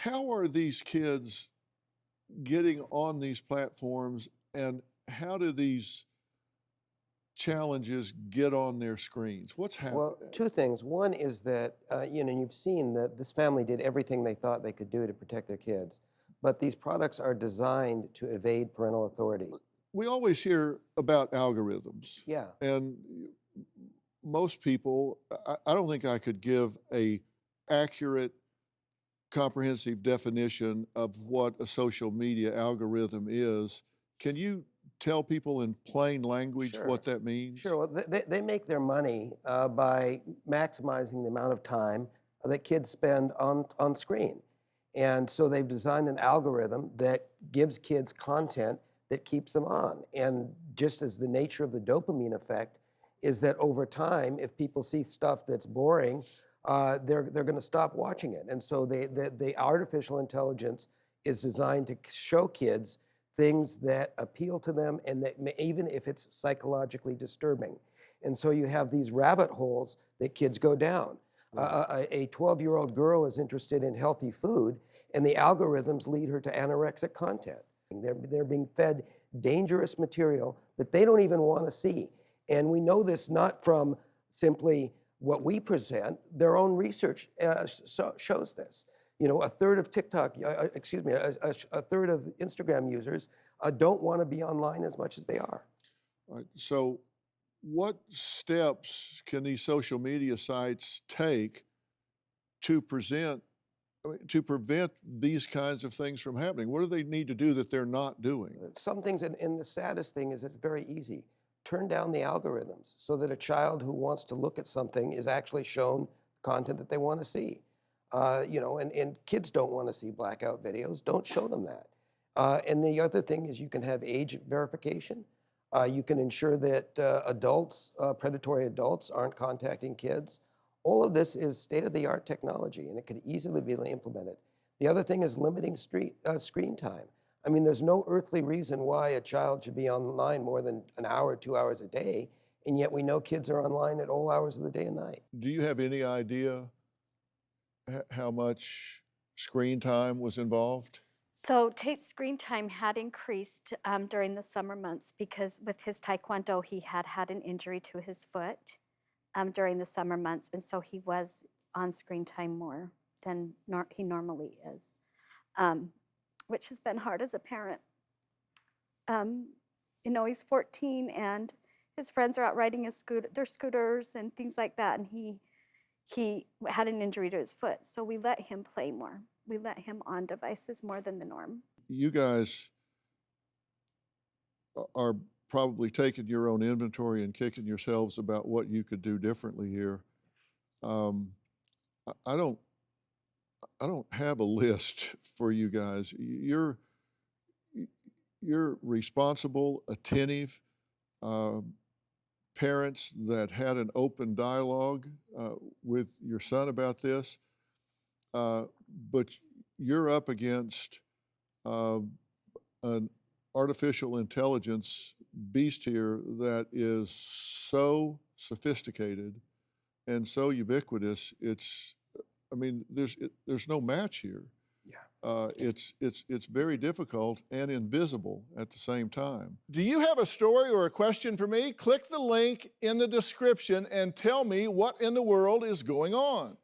how are these kids getting on these platforms, and how do these challenges get on their screens? What's happening? Well, two things. One is that, you've seen that this family did everything they thought they could do to protect their kids. But these products are designed to evade parental authority. We always hear about algorithms. Yeah. And most people, I don't think I could give a accurate, comprehensive definition of what a social media algorithm is. Can you tell people in plain language Sure. what that means? Sure. Well, they make their money by maximizing the amount of time that kids spend on screen. And so they've designed an algorithm that gives kids content that keeps them on. And just as the nature of the dopamine effect is that over time, if people see stuff that's boring, they're going to stop watching it. And so the artificial intelligence is designed to show kids things that appeal to them, and that even if it's psychologically disturbing. And so you have these rabbit holes that kids go down. A 12-year-old girl is interested in healthy food, and the algorithms lead her to anorexic content. They're being fed dangerous material that they don't even want to see. And we know this not from simply what we present. Their own research shows this. A third of a third of Instagram users don't want to be online as much as they are. All right, so what steps can these social media sites take to prevent these kinds of things from happening? What do they need to do that they're not doing? Some things, and the saddest thing is it's very easy. Turn down the algorithms so that a child who wants to look at something is actually shown content that they want to see. And kids don't want to see blackout videos. Don't show them that. And the other thing is you can have age verification. You can ensure that predatory adults aren't contacting kids. All of this is state-of-the-art technology, and it could easily be implemented. The other thing is limiting screen time. I mean, there's no earthly reason why a child should be online more than an hour, 2 hours a day, and yet we know kids are online at all hours of the day and night. Do you have any idea how much screen time was involved? So Tate's screen time had increased during the summer months because with his taekwondo, he had an injury to his foot during the summer months. And so he was on screen time more than he normally is, which has been hard as a parent. He's 14 and his friends are out riding their scooters and things like that. And he had an injury to his foot. So we let him play more. We let him on devices more than the norm. You guys are probably taking your own inventory and kicking yourselves about what you could do differently here. I don't have a list for you guys. You're responsible, attentive parents that had an open dialogue with your son about this. But you're up against an artificial intelligence beast here that is so sophisticated and so ubiquitous. There's no match here. Yeah. It's very difficult and invisible at the same time. Do you have a story or a question for me? Click the link in the description and tell me what in the world is going on.